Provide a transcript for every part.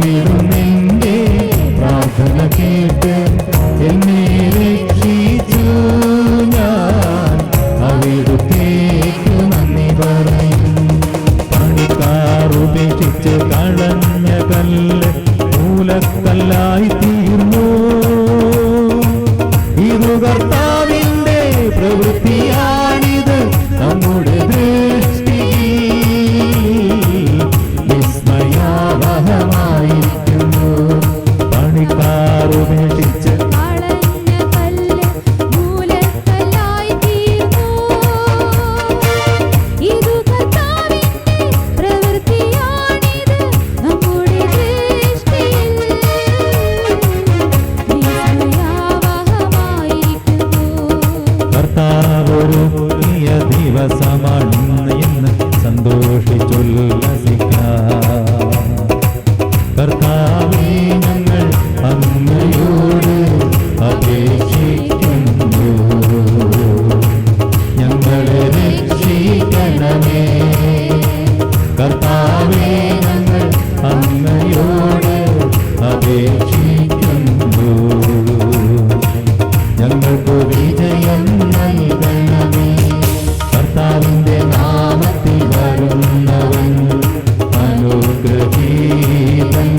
അവിടുന്നെന്റെ പ്രാർത്ഥന കേട്ട് എന്നെ രക്ഷിച്ചു. ഞാൻ അവിടുത്തേക്ക് നന്ദി പറയും. പണിക്കാർ ഉപേക്ഷിച്ച് കളഞ്ഞ കല്ല് മൂലക്കല്ലായി തീർന്നു. ഇത് കർത്താവിന്റെ പ്രവൃത്തിയാണിത് നമ്മുടെ ദൃഷ്ടിയിൽ വിസ്മയാവഹമായിരിക്കുന്നു. പണിക്കാർ ഉപേക്ഷിച്ച് ദിവസമാണെന്ന് എന്ന് സന്തോഷിച്ചുല്ലസിക്കാം. കർത്താവേ, ഞങ്ങൾ അങ്ങയോട് അപേക്ഷിക്കുന്നു. ഞങ്ങളെ രക്ഷിക്കണമേ. കർത്താവേ, ഞങ്ങൾ അങ്ങയോട് അപേക്ഷിക്കുന്നു. ഞങ്ങൾക്ക് വിജയം നൽകണമേ. കർത്താവിന്റെ നാമത്തിൽ വരുന്നവൻ അനുഗ്രഹീതൻ.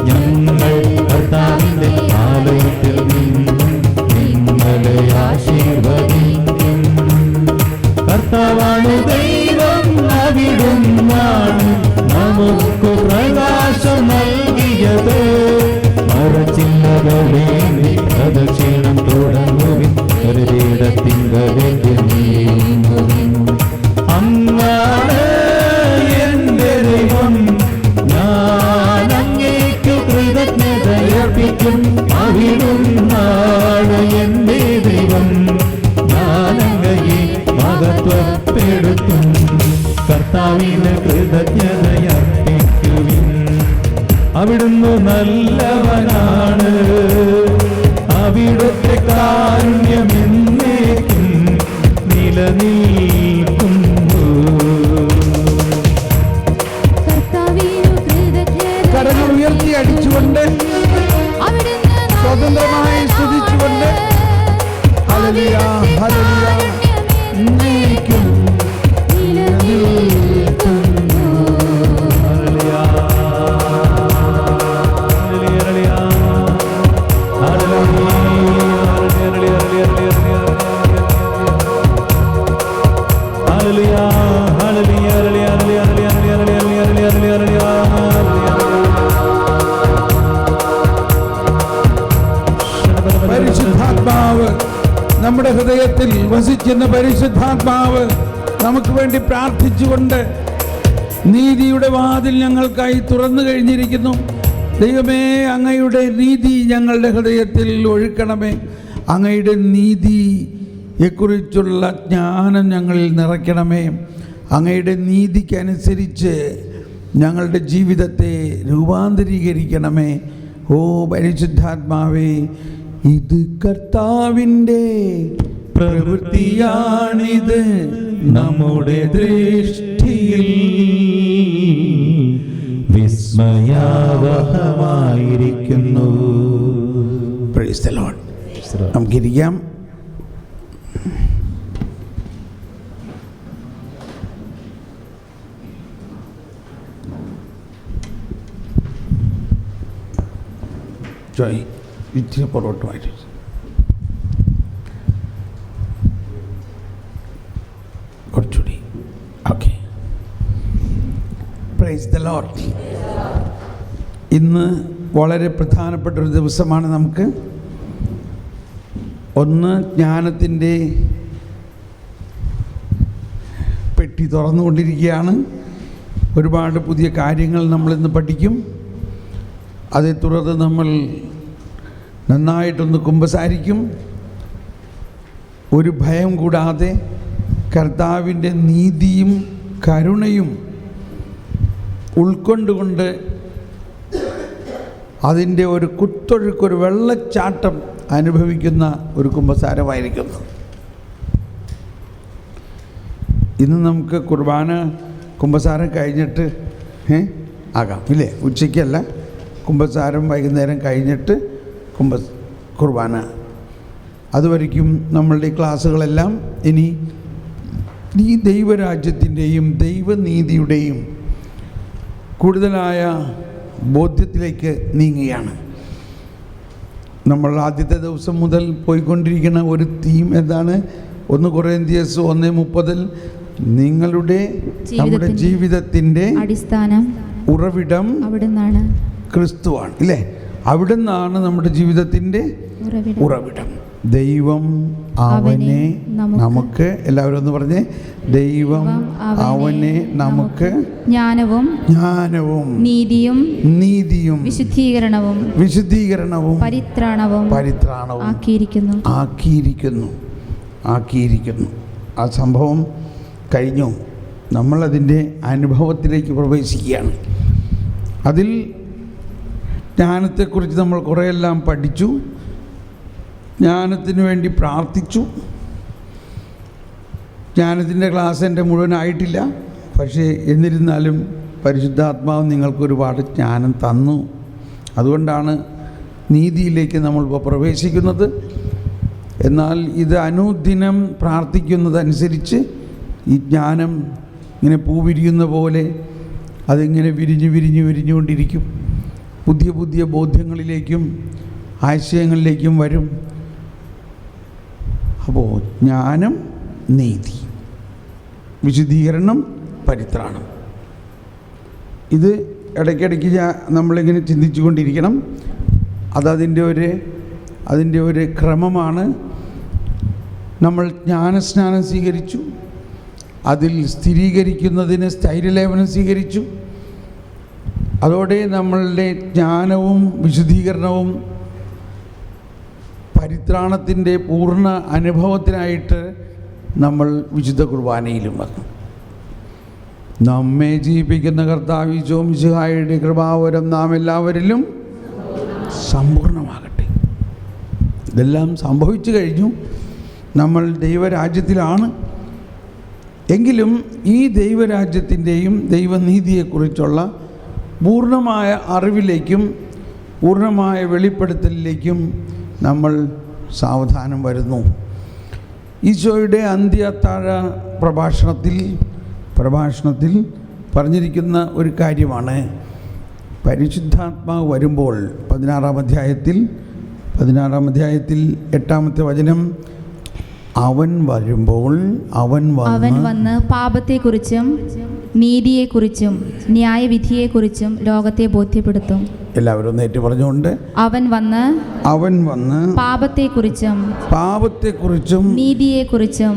ഞങ്ങൾ കർത്താവിന്റെ ആലയത്തിൽ നിന്നും നിങ്ങളെ ആശീർവദിക്കും. കർത്താവാണ് ദൈവം, അവിടുന്നാണ് നമുക്ക് പ്രകാശം നൽകിയത്. മറച്ചില്ലകളെ പ്രദക്ഷിണം തുടങ്ങുവിൻ. ഒരു പീഠത്തിങ്കലേക്ക് നീങ്ങുവിൻ. അങ്ങാണ് എന്റെ ദൈവം, ഞാൻ അങ്ങേക്കു കൃതജ്ഞതയർപ്പിക്കും. അവിടുന്നാണ് എന്റെ ദൈവം, ഞാൻ അങ്ങയെ മഹത്വപ്പെടുത്തും. കർത്താവിന് കൃതജ്ഞതയർപ്പിക്കുവിൻ. അവിടുന്ന് നല്ലവനാണ്. അവിടുത്തെ കാരുണ്യം എന്നേക്കും നിലനിൽക്കുന്നു. കരങ്ങൾ ഉയർത്തി അടിച്ചുകൊണ്ട് സ്വതന്ത്രമായി സ്തുതിച്ചുകൊണ്ട് ഹല്ലേലൂയ ഹല്ലേലൂയ എന്നേക്കും നിലനിൽക്കുന്നു. ഹല്ലേലൂയ പരിശുദ്ധാത്മാവ് നമ്മുടെ ഹൃദയത്തിൽ വസിക്കുന്ന പരിശുദ്ധാത്മാവ് നമുക്ക് വേണ്ടി പ്രാർത്ഥിച്ചുകൊണ്ട് നീതിയുടെ വാതിൽ ഞങ്ങൾക്കായി തുറന്നു കഴിഞ്ഞിരിക്കുന്നു. ദൈവമേ, അങ്ങയുടെ നീതി ഞങ്ങളുടെ ഹൃദയത്തിൽ ഒഴുക്കണമേ. അങ്ങയുടെ നീതിയെക്കുറിച്ചുള്ള ജ്ഞാനം ഞങ്ങളിൽ നിറയ്ക്കണമേ. അങ്ങയുടെ നീതിക്കനുസരിച്ച് ഞങ്ങളുടെ ജീവിതത്തെ രൂപാന്തരീകരിക്കണമേ. ഓ പരിശുദ്ധാത്മാവേ, ഇത് കർത്താവിൻ്റെ പ്രവൃത്തിയാണിത് നമ്മുടെ ദൃഷ്ടിയിൽ വിസ്മയാവഹമായിരിക്കുന്നു. Praise the Lord. നമുക്കിരിക്കാം. ജോയ് ഇത്തിരി പുറകോട്ടുമായിട്ട് കുറച്ചുകൂടി. ഓക്കെ. Praise the Lord. ഇന്ന് വളരെ പ്രധാനപ്പെട്ടൊരു ദിവസമാണ്. നമുക്ക് ഒന്ന്, ജ്ഞാനത്തിൻ്റെ പെട്ടി തുറന്നുകൊണ്ടിരിക്കുകയാണ്. ഒരുപാട് പുതിയ കാര്യങ്ങൾ നമ്മളിന്ന് പഠിക്കും. അതേ തുടർന്ന് നമ്മൾ നന്നായിട്ടൊന്ന് കുമ്പസാരിക്കും. ഒരു ഭയം കൂടാതെ കർത്താവിൻ്റെ നീതിയും കരുണയും ഉൾക്കൊണ്ടുകൊണ്ട് അതിൻ്റെ ഒരു കുത്തൊഴുക്കൊരു വെള്ളച്ചാട്ടം അനുഭവിക്കുന്ന ഒരു കുമ്പസാരമായിരിക്കുന്നു. ഇന്ന് നമുക്ക് കുർബാന കുമ്പസാരം കഴിഞ്ഞിട്ട് ആകാം ഇല്ലേ? ഉച്ചയ്ക്കല്ല, കുമ്പസാരം വൈകുന്നേരം കഴിഞ്ഞിട്ട് കുർബാന. അതുവരയ്ക്കും നമ്മളുടെ ക്ലാസ്സുകളെല്ലാം ഇനി ഈ ദൈവരാജ്യത്തിൻ്റെയും ദൈവനീതിയുടെയും കൂടുതലായ ബോധ്യത്തിലേക്ക് നീങ്ങുകയാണ്. നമ്മൾ ആദ്യത്തെ ദിവസം മുതൽ പോയിക്കൊണ്ടിരിക്കുന്ന ഒരു തീം എന്താണ്? 1 കൊറിന്ത്യസ് 1:30 നമ്മുടെ ജീവിതത്തിൻ്റെ അടിസ്ഥാനം ഉറവിടം അവിടുന്നാണ്, ക്രിസ്തുവാണ് ഇല്ലേ? അവിടുന്നാണ് നമ്മുടെ ജീവിതത്തിൻ്റെ ഉറവിടം. ദൈവം അവനെ നമുക്ക്, എല്ലാവരും ഒന്ന് പറഞ്ഞേ, ദൈവം അവനെ നമുക്ക് ജ്ഞാനവും നീതിയും വിശുദ്ധീകരണവും പരിത്രാണവും ആക്കിയിരിക്കുന്നു. ആ സംഭവം കഴിഞ്ഞു. നമ്മളതിൻ്റെ അനുഭവത്തിലേക്ക് പ്രവേശിക്കുകയാണ്. അതിൽ ജ്ഞാനത്തെക്കുറിച്ച് നമ്മൾ കുറേയെല്ലാം പഠിച്ചു, ജ്ഞാനത്തിന് വേണ്ടി പ്രാർത്ഥിച്ചു. ജ്ഞാനത്തിൻ്റെ ക്ലാസ് എൻ്റെ മുഴുവനായിട്ടില്ല, പക്ഷേ എന്നിരുന്നാലും പരിശുദ്ധാത്മാവ് നിങ്ങൾക്ക് ഒരുപാട് ജ്ഞാനം തന്നു. അതുകൊണ്ടാണ് നീതിയിലേക്ക് നമ്മളിപ്പോൾ പ്രവേശിക്കുന്നത്. എന്നാൽ ഇത് അനുദിനം പ്രാർത്ഥിക്കുന്നതനുസരിച്ച് ഈ ജ്ഞാനം ഇങ്ങനെ പൂവിരിയുന്ന പോലെ അതിങ്ങനെ വിരിഞ്ഞുകൊണ്ടിരിക്കും. പുതിയ ബോധ്യങ്ങളിലേക്കും ആശയങ്ങളിലേക്കും വരും. അപ്പോൾ ജ്ഞാനം, നീതി, വിശുദ്ധീകരണം, പരിത്രാണം, ഇത് ഇടയ്ക്കിടയ്ക്ക് നമ്മളിങ്ങനെ ചിന്തിച്ചു കൊണ്ടിരിക്കണം. അതിൻ്റെ ഒരു ക്രമമാണ്. നമ്മൾ ജ്ഞാനസ്നാനം സ്വീകരിച്ചു, അതിൽ സ്ഥിരീകരിക്കുന്നതിന് സ്ഥൈര്യലേപനം സ്വീകരിച്ചു. അതോടെ നമ്മളുടെ ജ്ഞാനവും വിശുദ്ധീകരണവും പരിത്രാണത്തിൻ്റെ പൂർണ്ണ അനുഭവത്തിനായിട്ട് നമ്മൾ വിശുദ്ധ കുർബാനയിലും വന്നു. നമ്മെ ജീവിപ്പിക്കുന്ന കർത്താവ് ഈശോ മിശിഹായുടെ കൃപാവരം നാം എല്ലാവരിലും സമ്പൂർണ്ണമാകട്ടെ. ഇതെല്ലാം സംഭവിച്ചു കഴിഞ്ഞു. നമ്മൾ ദൈവരാജ്യത്തിലാണ്. എങ്കിലും ഈ ദൈവരാജ്യത്തിൻ്റെയും ദൈവനീതിയെക്കുറിച്ചുള്ള പൂർണ്ണമായ അറിവിലേക്കും പൂർണ്ണമായ വെളിപ്പെടുത്തലിലേക്കും നമ്മൾ സാവധാനം വരുന്നു. ഈശോയുടെ അന്ത്യത്താഴ പ്രഭാഷണത്തിൽ പറഞ്ഞിരിക്കുന്ന ഒരു കാര്യമാണ്, പരിശുദ്ധാത്മാവ് വരുമ്പോൾ 16-ാം അധ്യായത്തിൽ 8-ാമത്തെ വചനം, അവൻ വരുമ്പോൾ അവൻ വന്ന് പാപത്തെക്കുറിച്ചും നീതിയെക്കുറിച്ചും ന്യായവിധിയെക്കുറിച്ചും ലോകത്തെ ബോധ്യപ്പെടുത്തും. എല്ലാവരും നേരിട്ട് പറഞ്ഞുകൊണ്ട്, അവൻ വന്ന് പാപത്തെക്കുറിച്ചും നീതിയെക്കുറിച്ചും